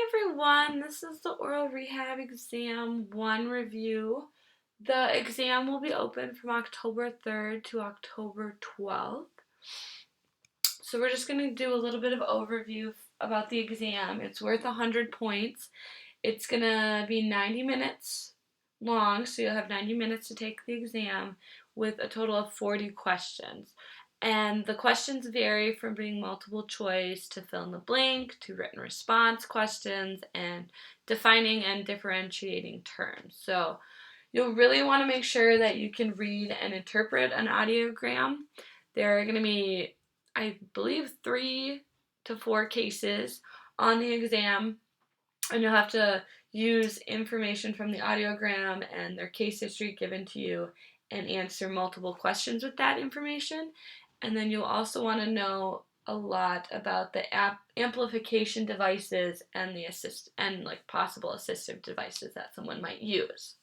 everyone, this is the Oral Rehab Exam 1 review. The exam will be open from October 3rd to October 12th. So we're just going to do a little bit of overview about the exam. It's worth 100 points. It's going to be 90 minutes long, so you'll have 90 minutes to take the exam with a total of 40 questions. And the questions vary from being multiple choice to fill in the blank to written response questions and defining and differentiating terms. So you'll really want to make sure that you can read and interpret an audiogram. There are going to be, I believe, 3 to 4 cases on the exam, and you'll have to use information from the audiogram and their case history given to you and answer multiple questions with that information. And then you'll also want to know a lot about the amplification devices and the possible assistive devices that someone might use.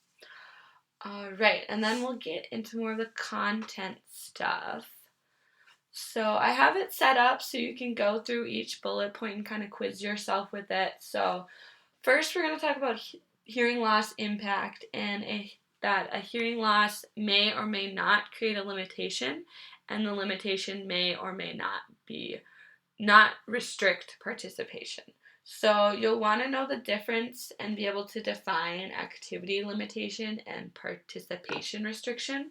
Alright, and then we'll get into more of the content stuff. So I have it set up so you can go through each bullet point and kind of quiz yourself with it. So first we're going to talk about hearing loss impact and that a hearing loss may or may not create a limitation, and the limitation may or may not restrict participation. So you'll want to know the difference and be able to define activity limitation and participation restriction.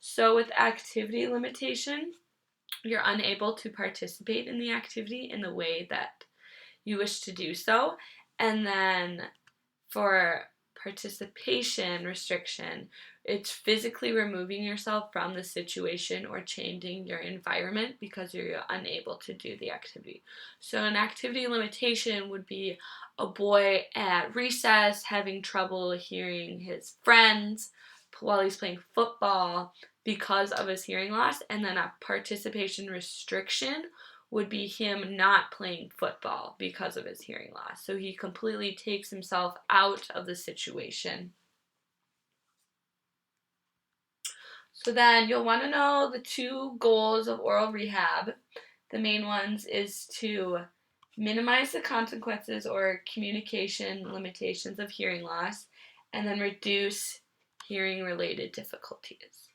So with activity limitation, you're unable to participate in the activity in the way that you wish to do so. And then for participation restriction, it's physically removing yourself from the situation or changing your environment because you're unable to do the activity. So an activity limitation would be a boy at recess having trouble hearing his friends while he's playing football because of his hearing loss, and then a participation restriction would be him not playing football because of his hearing loss. So he completely takes himself out of the situation. So then you'll want to know the 2 goals of oral rehab. The main ones is to minimize the consequences or communication limitations of hearing loss, and then reduce hearing-related difficulties.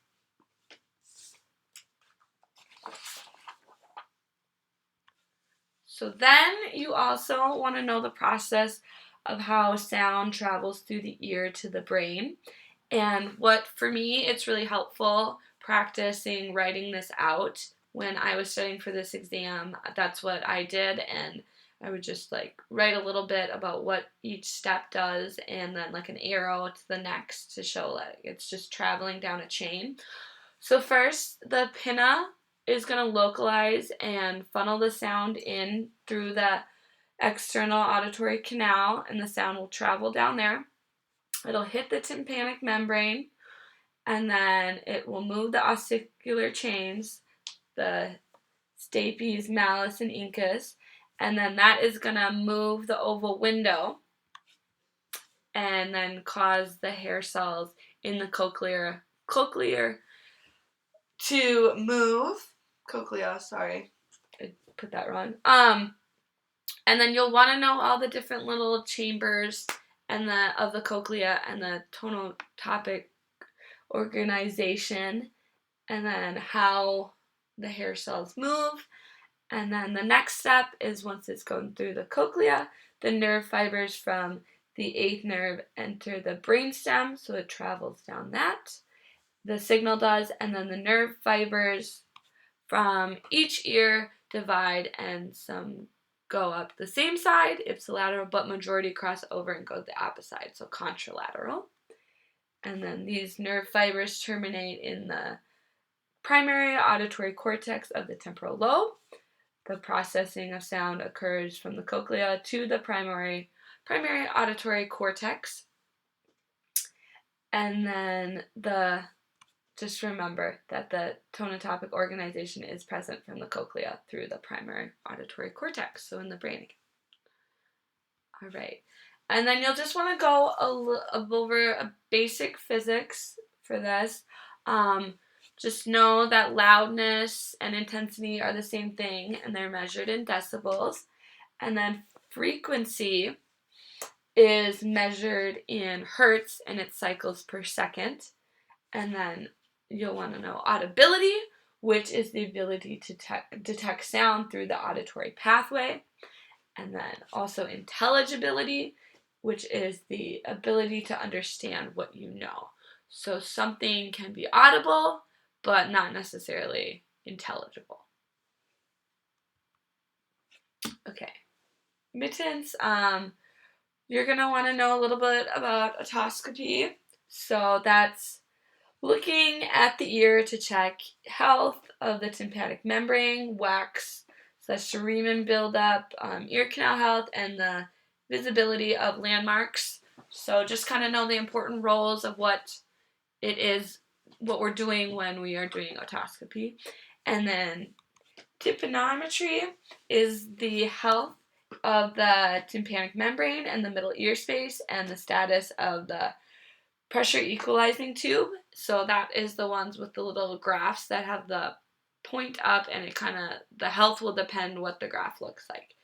So then you also want to know the process of how sound travels through the ear to the brain. And for me, it's really helpful practicing writing this out. When I was studying for this exam, that's what I did, and I would just write a little bit about what each step does, and then an arrow to the next to show it's just traveling down a chain. So first, the pinna is going to localize and funnel the sound in through the external auditory canal, and the sound will travel down there. It'll hit the tympanic membrane, and then it will move the ossicular chains, the stapes, malleus, and incus, and then that is going to move the oval window and then cause the hair cells in the cochlear to move. Cochlea, sorry, I put that wrong. And then you'll want to know all the different little chambers of the cochlea and the tonotopic organization, and then how the hair cells move. And then the next step is, once it's going through the cochlea, the nerve fibers from the 8th nerve enter the brainstem, so it travels down that. The signal does, and then the nerve fibers from each ear divide, and some go up the same side, ipsilateral, but majority cross over and go the opposite side, so contralateral. And then these nerve fibers terminate in the primary auditory cortex of the temporal lobe. The processing of sound occurs from the cochlea to the primary auditory cortex. And then just remember that the tonotopic organization is present from the cochlea through the primary auditory cortex, so in the brain. All right. And then you'll just want to go over a basic physics for this. Just know that loudness and intensity are the same thing, and they're measured in decibels. And then frequency is measured in hertz and its cycles per second. And then you'll want to know audibility, which is the ability to detect sound through the auditory pathway. And then also intelligibility, which is the ability to understand what you know. So something can be audible, but not necessarily intelligible. Okay, mittens. You're going to want to know a little bit about otoscopy. So that's looking at the ear to check health of the tympanic membrane, wax / cerumen buildup, ear canal health, and the visibility of landmarks. So just kind of know the important roles of what it is, what we're doing when we are doing otoscopy. And then tympanometry is the health of the tympanic membrane and the middle ear space and the status of the pressure equalizing tube. So that is the ones with the little graphs that have the point up, and it kind of, the health will depend what the graph looks like.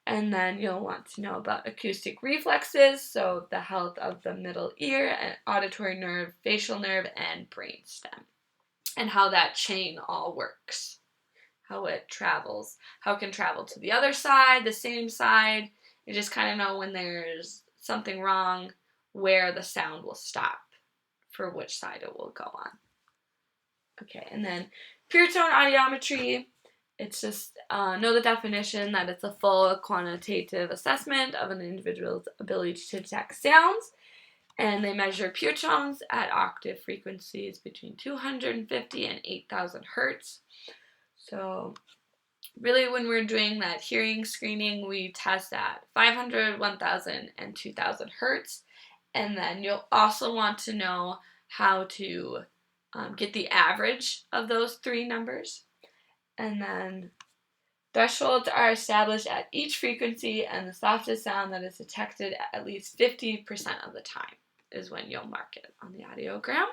And then you'll want to know about acoustic reflexes, so the health of the middle ear, and auditory nerve, facial nerve, and brainstem, and how that chain all works, how it travels, how it can travel to the other side, the same side. You just kind of know when there's something wrong, where the sound will stop, for which side it will go on. Okay, and then pure tone audiometry, it's just know the definition that it's a full quantitative assessment of an individual's ability to detect sounds, and they measure pure tones at octave frequencies between 250 and 8,000 hertz. So really, when we're doing that hearing screening, we test at 500, 1,000, and 2,000 hertz. And then you'll also want to know how to get the average of those three numbers. And then thresholds are established at each frequency, and the softest sound that is detected at least 50% of the time is when you'll mark it on the audiogram.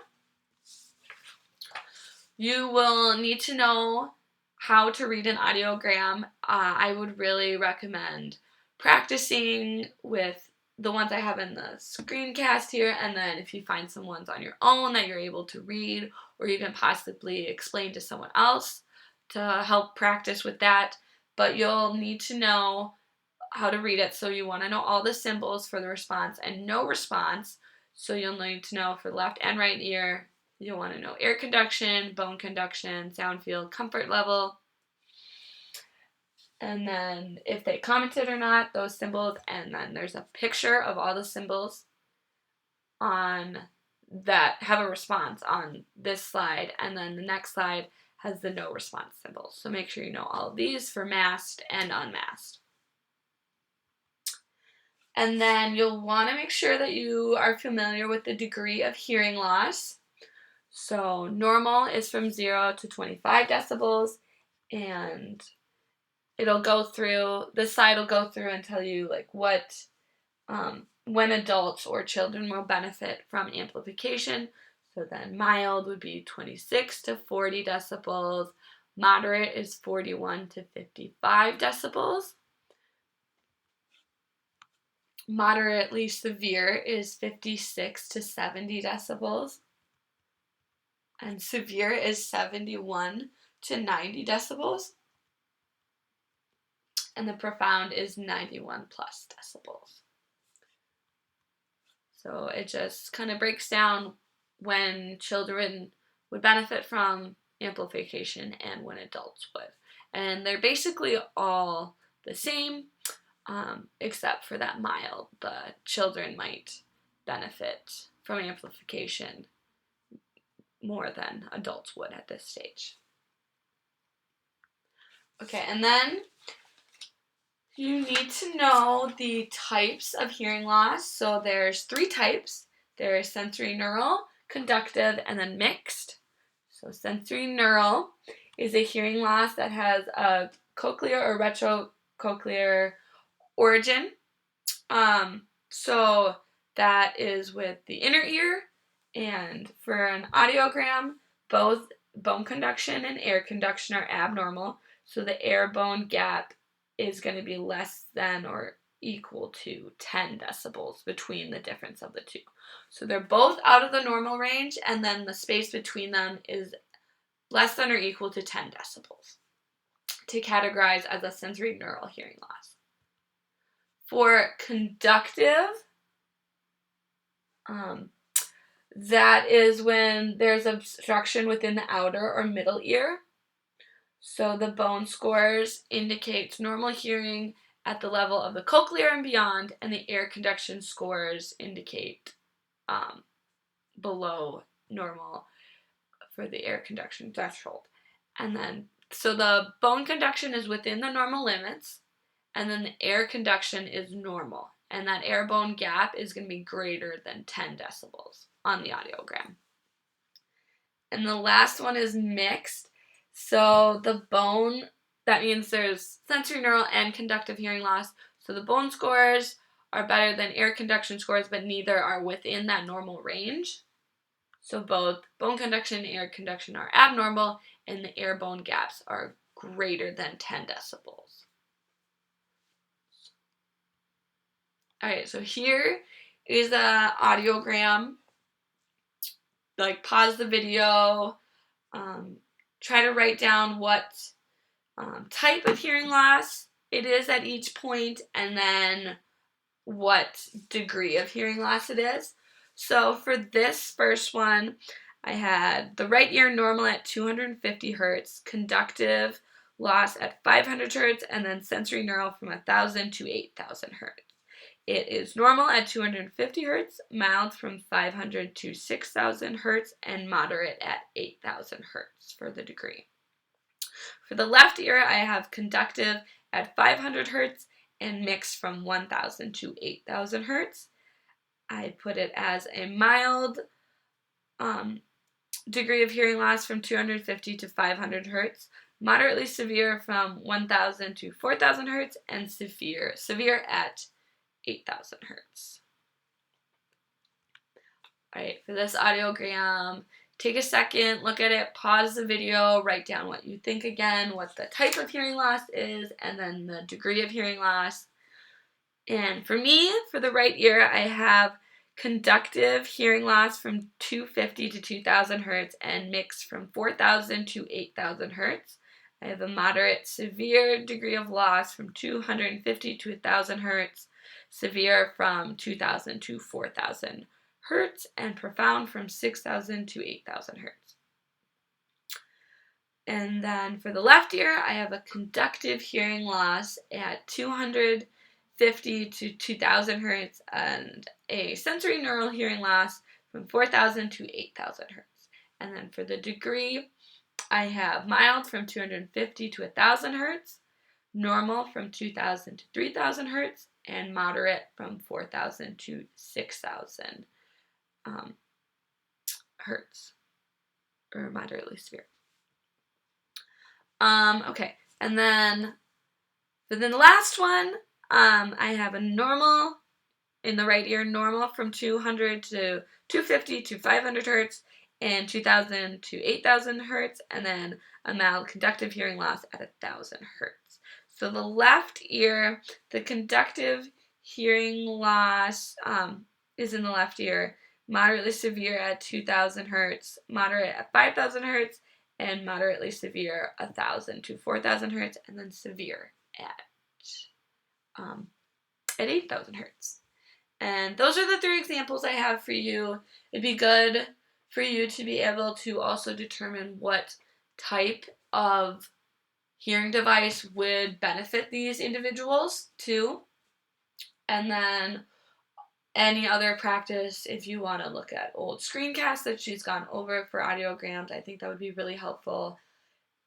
You will need to know how to read an audiogram. I would really recommend practicing with the ones I have in the screencast here, and then if you find some ones on your own that you're able to read or even possibly explain to someone else to help practice with that. But you'll need to know how to read it, so you want to know all the symbols for the response and no response. So you'll need to know for the left and right ear. You'll want to know air conduction, bone conduction, sound field, comfort level. And then if they commented or not, those symbols, and then there's a picture of all the symbols on that have a response on this slide, and then the next slide has the no response symbols. So make sure you know all of these for masked and unmasked. And then you'll want to make sure that you are familiar with the degree of hearing loss. So normal is from 0 to 25 decibels, and it'll go through, this slide will go through and tell you like what, when adults or children will benefit from amplification. So then mild would be 26 to 40 decibels, moderate is 41 to 55 decibels, moderately severe is 56 to 70 decibels, and severe is 71 to 90 decibels. And the profound is 91 plus decibels. So it just kind of breaks down when children would benefit from amplification and when adults would. And they're basically all the same, except for that mild. The children might benefit from amplification more than adults would at this stage. Okay, and then you need to know the types of hearing loss. So there's 3 types. There's sensory neural, conductive, and then mixed. So sensory neural is a hearing loss that has a cochlear or retrocochlear origin. So that is with the inner ear, and for an audiogram, both bone conduction and air conduction are abnormal. So the air bone gap is going to be less than or equal to 10 decibels between the difference of the two. So they're both out of the normal range, and then the space between them is less than or equal to 10 decibels to categorize as a sensory neural hearing loss. For conductive, that is when there's obstruction within the outer or middle ear. So the bone scores indicates normal hearing at the level of the cochlear and beyond, and the air conduction scores indicate below normal for the air conduction threshold. And then, so the bone conduction is within the normal limits, and then the air conduction is normal. And that air-bone gap is going to be greater than 10 decibels on the audiogram. And the last one is mixed. So the bone, that means there's sensory neural and conductive hearing loss. So the bone scores are better than air conduction scores, but neither are within that normal range. So both bone conduction and air conduction are abnormal, and the air-bone gaps are greater than 10 decibels. Alright, so here is the audiogram. Like, pause the video, try to write down what type of hearing loss it is at each point, and then what degree of hearing loss it is. So for this first one, I had the right ear normal at 250 hertz, conductive loss at 500 hertz, and then sensory neural from 1,000 to 8,000 hertz. It is normal at 250 hertz, mild from 500 to 6,000 hertz, and moderate at 8,000 hertz for the degree. For the left ear, I have conductive at 500 hertz and mixed from 1,000 to 8,000 hertz. I put it as a mild degree of hearing loss from 250 to 500 hertz, moderately severe from 1,000 to 4,000 hertz, and severe at 8,000 hertz. Alright, for this audiogram, take a second, look at it, pause the video, write down what you think again, what the type of hearing loss is, and then the degree of hearing loss. And for me, for the right ear, I have conductive hearing loss from 250 to 2,000 hertz and mixed from 4,000 to 8,000 hertz. I have a moderate severe degree of loss from 250 to 1,000 hertz, severe from 2,000 to 4,000 hertz, and profound from 6,000 to 8,000 hertz. And then for the left ear, I have a conductive hearing loss at 250 to 2,000 hertz and a sensory neural hearing loss from 4,000 to 8,000 hertz. And then for the degree, I have mild from 250 to 1,000 hertz, normal from 2,000 to 3,000 hertz, and moderate from 4,000 to 6,000 hertz, or moderately severe. Okay, and then for the last one, I have a normal in the right ear, normal from 200 to 250 to 500 hertz, and 2,000 to 8,000 hertz, and then a mild conductive hearing loss at 1,000 hertz. So the left ear, the conductive hearing loss is in the left ear, moderately severe at 2,000 hertz, moderate at 5,000 hertz, and moderately severe 1,000 to 4,000 hertz, and then severe at 8,000 hertz. And those are the 3 examples I have for you. It'd be good for you to be able to also determine what type of hearing device would benefit these individuals too. And then any other practice, if you want to look at old screencasts that she's gone over for audiograms, I think that would be really helpful.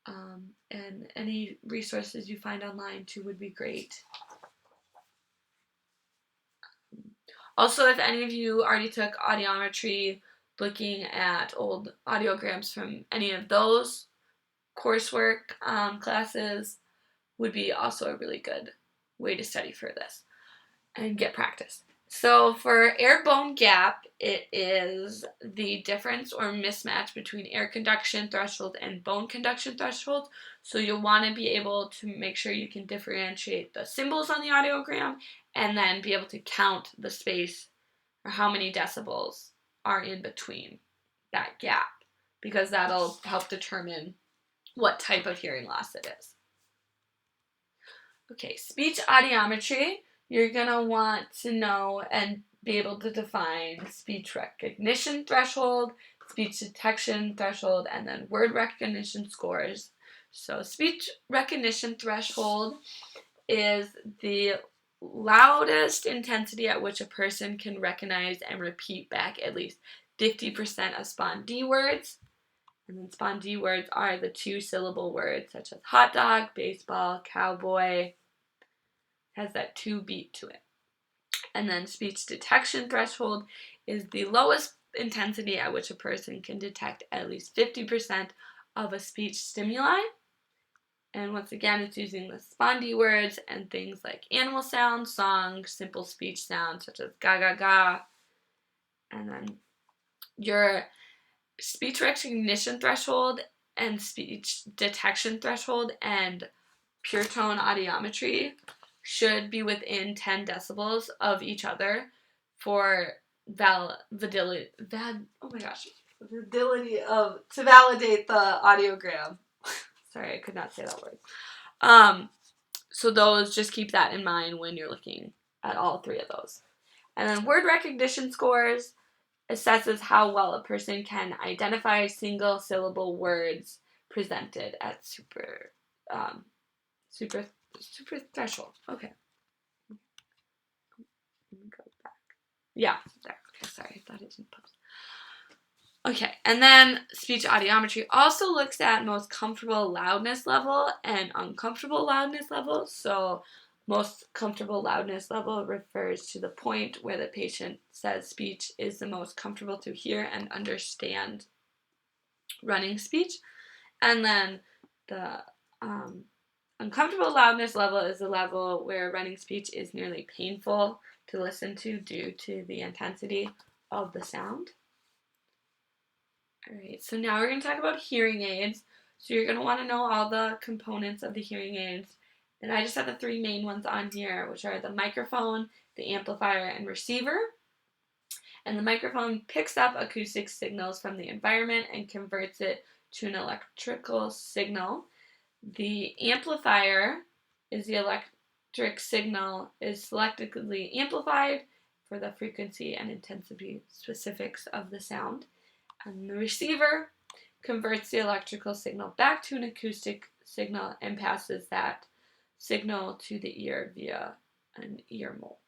And any resources you find online too would be great. Also, if any of you already took audiometry, looking at old audiograms from any of those coursework classes would be also a really good way to study for this and get practice. So for air-bone gap, it is the difference or mismatch between air conduction threshold and bone conduction threshold. So you'll want to be able to make sure you can differentiate the symbols on the audiogram and then be able to count the space or how many decibels are in between that gap, because that'll help determine what type of hearing loss it is. Okay, speech audiometry. You're going to want to know and be able to define speech recognition threshold, speech detection threshold, and then word recognition scores. So speech recognition threshold is the loudest intensity at which a person can recognize and repeat back at least 50% of spondee words. And then spondee words are the 2-syllable words such as hot dog, baseball, cowboy. Has that 2 beat to it. And then speech detection threshold is the lowest intensity at which a person can detect at least 50% of a speech stimuli. And once again, it's using the spondee words and things like animal sounds, songs, simple speech sounds such as ga ga ga. And then your speech recognition threshold and speech detection threshold and pure tone audiometry should be within 10 decibels of each other for validity to validate the audiogram. Sorry, I could not say that word. So those, just keep that in mind when you're looking at all 3 of those. And then word recognition scores assesses how well a person can identify single syllable words presented at super threshold. Okay. Let me go back. Yeah, there. Okay, sorry, I thought it didn't post. Okay, and then speech audiometry also looks at most comfortable loudness level and uncomfortable loudness level. So most comfortable loudness level refers to the point where the patient says speech is the most comfortable to hear and understand running speech. And then the uncomfortable loudness level is the level where running speech is nearly painful to listen to due to the intensity of the sound. Alright, so now we're going to talk about hearing aids. So you're going to want to know all the components of the hearing aids. And I just have the 3 main ones on here, which are the microphone, the amplifier, and receiver. And the microphone picks up acoustic signals from the environment and converts it to an electrical signal. The amplifier is the electric signal is selectively amplified for the frequency and intensity specifics of the sound. And the receiver converts the electrical signal back to an acoustic signal and passes that signal to the ear via an ear mold.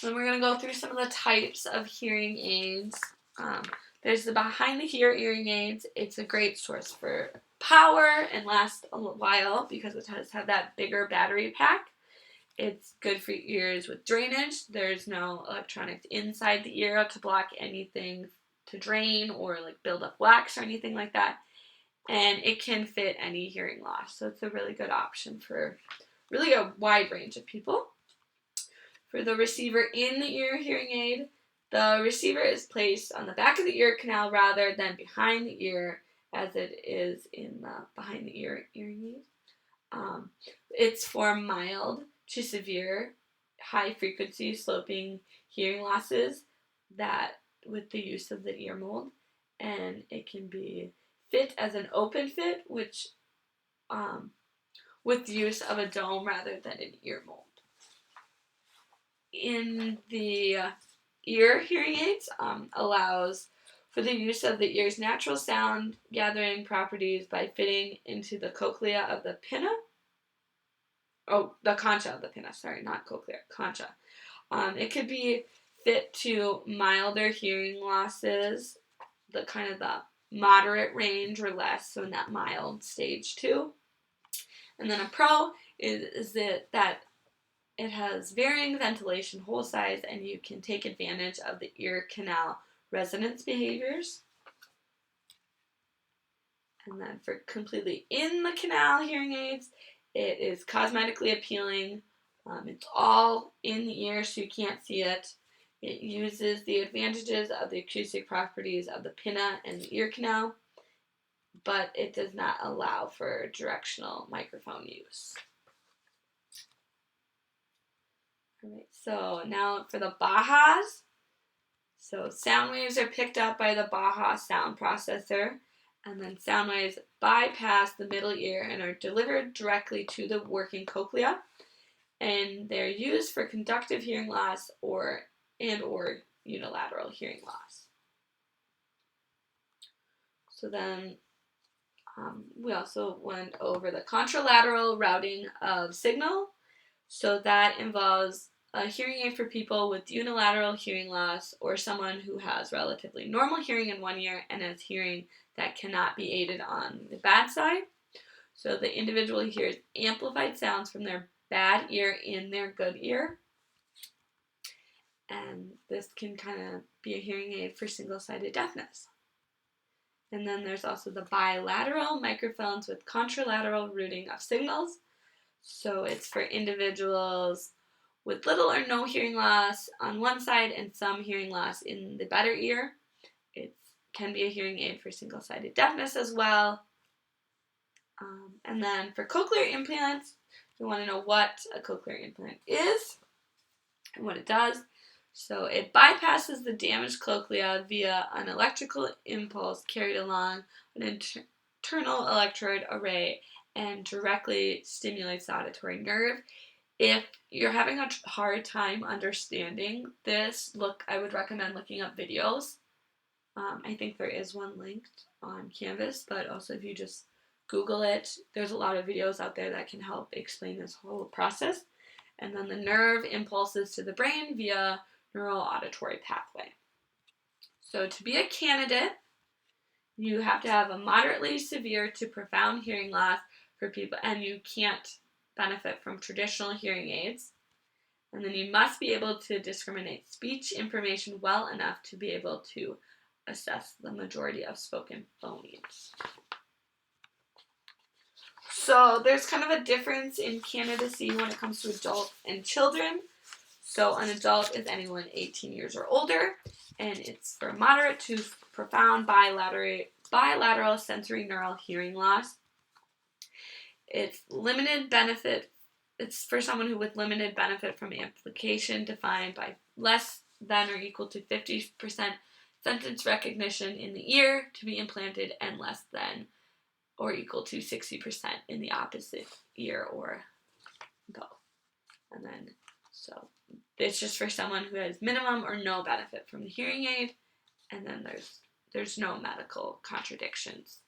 Then we're going to go through some of the types of hearing aids. There's the behind the ear hearing aids. It's a great source for power and lasts a while because it does have that bigger battery pack. It's good for ears with drainage. There's no electronics inside the ear to block anything to drain or like build up wax or anything like that. And it can fit any hearing loss. So it's a really good option for really a wide range of people. For the receiver in the ear hearing aid, the receiver is placed on the back of the ear canal rather than behind the ear as it is in the behind the ear hearing aid. It's for mild to severe high frequency sloping hearing losses that with the use of the ear mold, and it can be fit as an open fit, which with the use of a dome rather than an ear mold. In the ear hearing aids allows for the use of the ear's natural sound gathering properties by fitting into the cochlea of the pinna. Oh, the concha of the pinna, sorry, not cochlea, concha. It could be fit to milder hearing losses, the kind of the moderate range or less, so in that mild stage 2. And then a pro is that it has varying ventilation hole size and you can take advantage of the ear canal resonance behaviors. And then for completely in the canal hearing aids, it is cosmetically appealing It's all in the ear, so you can't see it. It uses the advantages of the acoustic properties of the pinna and the ear canal, but it does not allow for directional microphone use. All right, so now for the Bahas. So sound waves are picked up by the Baha sound processor, and then sound waves bypass the middle ear and are delivered directly to the working cochlea, and they're used for conductive hearing loss or unilateral hearing loss. So then we also went over the contralateral routing of signal. So that involves a hearing aid for people with unilateral hearing loss or someone who has relatively normal hearing in one ear and has hearing that cannot be aided on the bad side. So the individual hears amplified sounds from their bad ear in their good ear. And this can kind of be a hearing aid for single-sided deafness. And then there's also the bilateral microphones with contralateral routing of signals. So it's for individuals with little or no hearing loss on one side and some hearing loss in the better ear. It can be a hearing aid for single-sided deafness as well. And then for cochlear implants, we want to know what a cochlear implant is and what it does. So it bypasses the damaged cochlea via an electrical impulse carried along an internal electrode array and directly stimulates the auditory nerve. If you're having a hard time understanding this, I would recommend looking up videos. I think there is one linked on Canvas, but also if you just Google it, there's a lot of videos out there that can help explain this whole process. And then the nerve impulses to the brain via neural auditory pathway. So to be a candidate, you have to have a moderately severe to profound hearing loss for people, and you can't benefit from traditional hearing aids. And then you must be able to discriminate speech information well enough to be able to assess the majority of spoken phonemes. So there's kind of a difference in candidacy when it comes to adults and children. So an adult is anyone 18 years or older, and it's for moderate to profound bilateral sensory neural hearing loss. It's limited benefit. It's for someone who with limited benefit from amplification defined by less than or equal to 50% sentence recognition in the ear to be implanted and less than or equal to 60% in the opposite ear or both. And then, so it's just for someone who has minimum or no benefit from the hearing aid, and then there's no medical contradictions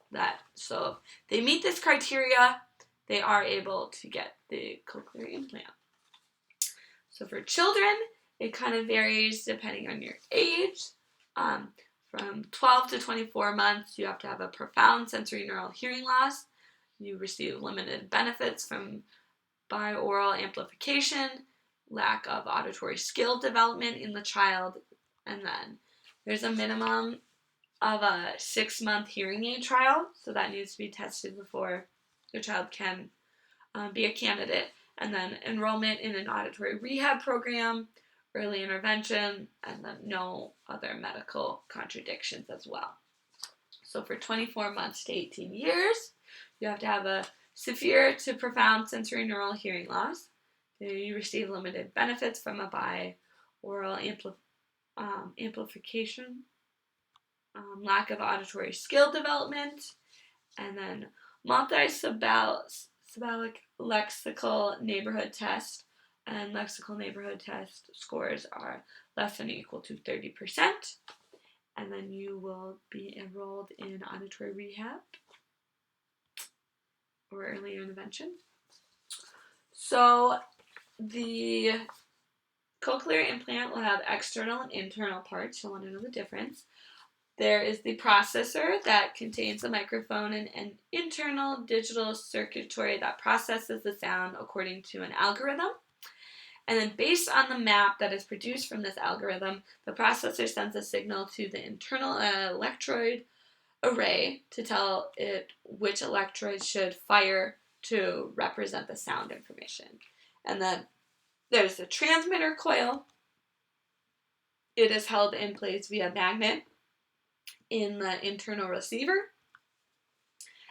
so if they meet this criteria, they are able to get the cochlear implant. So for children, it kind of varies depending on your age. From 12 to 24 months, you have to have a profound sensory neural hearing loss. You receive limited benefits from binaural amplification, lack of auditory skill development in the child, and then there's a minimum of a 6-month hearing aid trial, so that needs to be tested before your child can be a candidate, and then enrollment in an auditory rehab program, early intervention, and then no other medical contradictions as well. So for 24 months to 18 years, you have to have a severe to profound sensory neural hearing loss. You receive limited benefits from a binaural amplification, lack of auditory skill development, and then multi-syllabic lexical neighborhood test, and lexical neighborhood test scores are less than or equal to 30%, and then you will be enrolled in auditory rehab or early intervention. So the cochlear implant will have external and internal parts. You'll want to know the difference. There is the processor that contains the microphone and an internal digital circuitry that processes the sound according to an algorithm. And then based on the map that is produced from this algorithm, the processor sends a signal to the internal electrode array to tell it which electrodes should fire to represent the sound information. And then There's the transmitter coil. It is held in place via magnet in the internal receiver.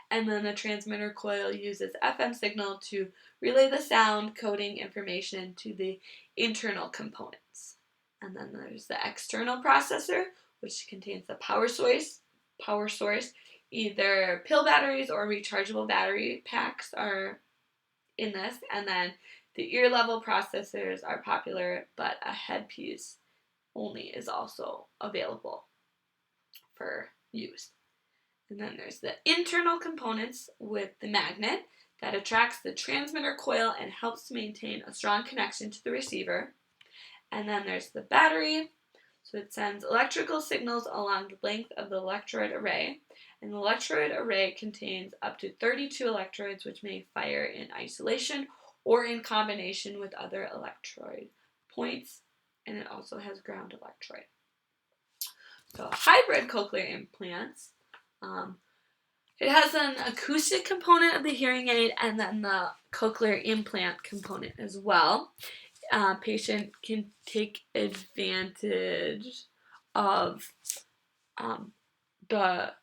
And then the transmitter coil uses FM signal to relay the sound coding information to the internal components. And then there's the external processor, which contains the power source. Either pill batteries or rechargeable battery packs are in this. And then the ear level processors are popular, but a headpiece only is also available for use. And then there's the internal components with the magnet that attracts the transmitter coil and helps to maintain a strong connection to the receiver. And then there's the battery. So it sends electrical signals along the length of the electrode array. And the electrode array contains up to 32 electrodes, which may fire in isolation or in combination with other electrode points. And it also has ground electrode. So hybrid cochlear implants. It has an acoustic component of the hearing aid and then the cochlear implant component as well. Patient can take advantage of the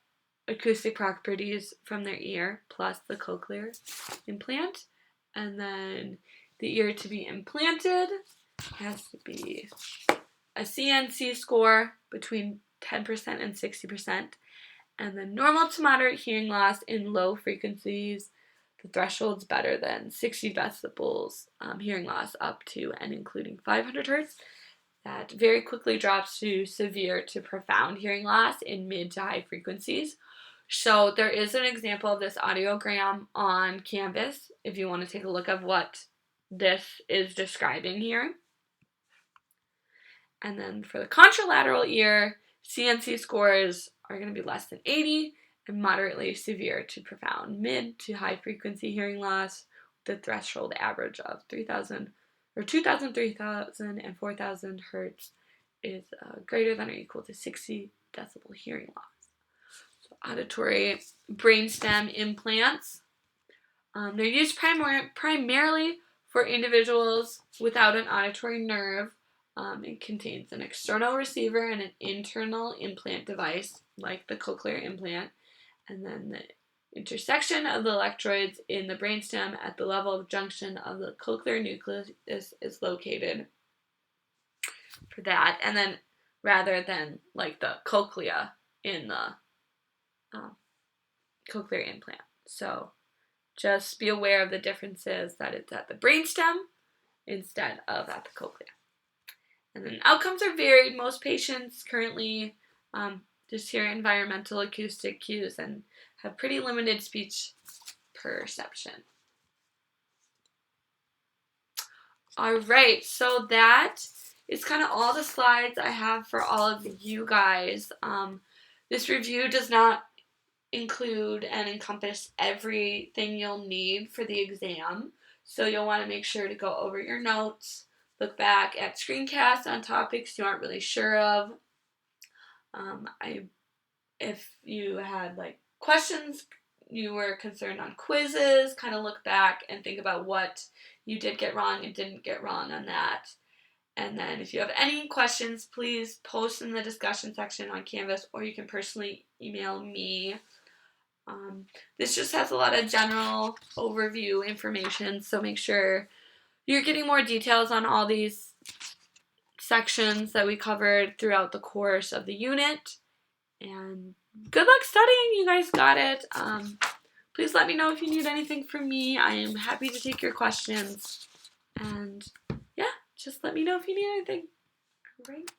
acoustic properties from their ear plus the cochlear implant. And then the ear to be implanted has to be a CNC score between 10% and 60%. And then normal to moderate hearing loss in low frequencies, the threshold's better than 60 decibels hearing loss up to and including 500 hertz. That very quickly drops to severe to profound hearing loss in mid to high frequencies. So there is an example of this audiogram on Canvas if you want to take a look at what this is describing here. And then for the contralateral ear, CNC scores are going to be less than 80 and moderately severe to profound mid to high frequency hearing loss. The threshold average of 3,000 or 2,000, 3,000, and 4,000 hertz is greater than or equal to 60 decibel hearing loss. So auditory brainstem implants. They're used primarily for individuals without an auditory nerve. It contains an external receiver and an internal implant device, like the cochlear implant, and then the intersection of the electrodes in the brainstem at the level of junction of the cochlear nucleus is located for that, and then rather than like the cochlea in the cochlear implant. So just be aware of the differences, that it's at the brainstem instead of at the cochlea. And then outcomes are varied. Most patients currently just hear environmental acoustic cues and have pretty limited speech perception. All right, so that is kind of all the slides I have for all of you guys. This review does not include and encompass everything you'll need for the exam, so you'll want to make sure to go over your notes, look back at Screencast on topics you aren't really sure of. If you had like questions, you were concerned on quizzes, kind of look back and think about what you did get wrong and didn't get wrong on that. And then if you have any questions, please post in the discussion section on Canvas, or you can personally email me. This just has a lot of general overview information, so make sure you're getting more details on all these sections that we covered throughout the course of the unit. And good luck studying. You guys got it. Please let me know if you need anything from me. I am happy to take your questions. And yeah, just let me know if you need anything. Great.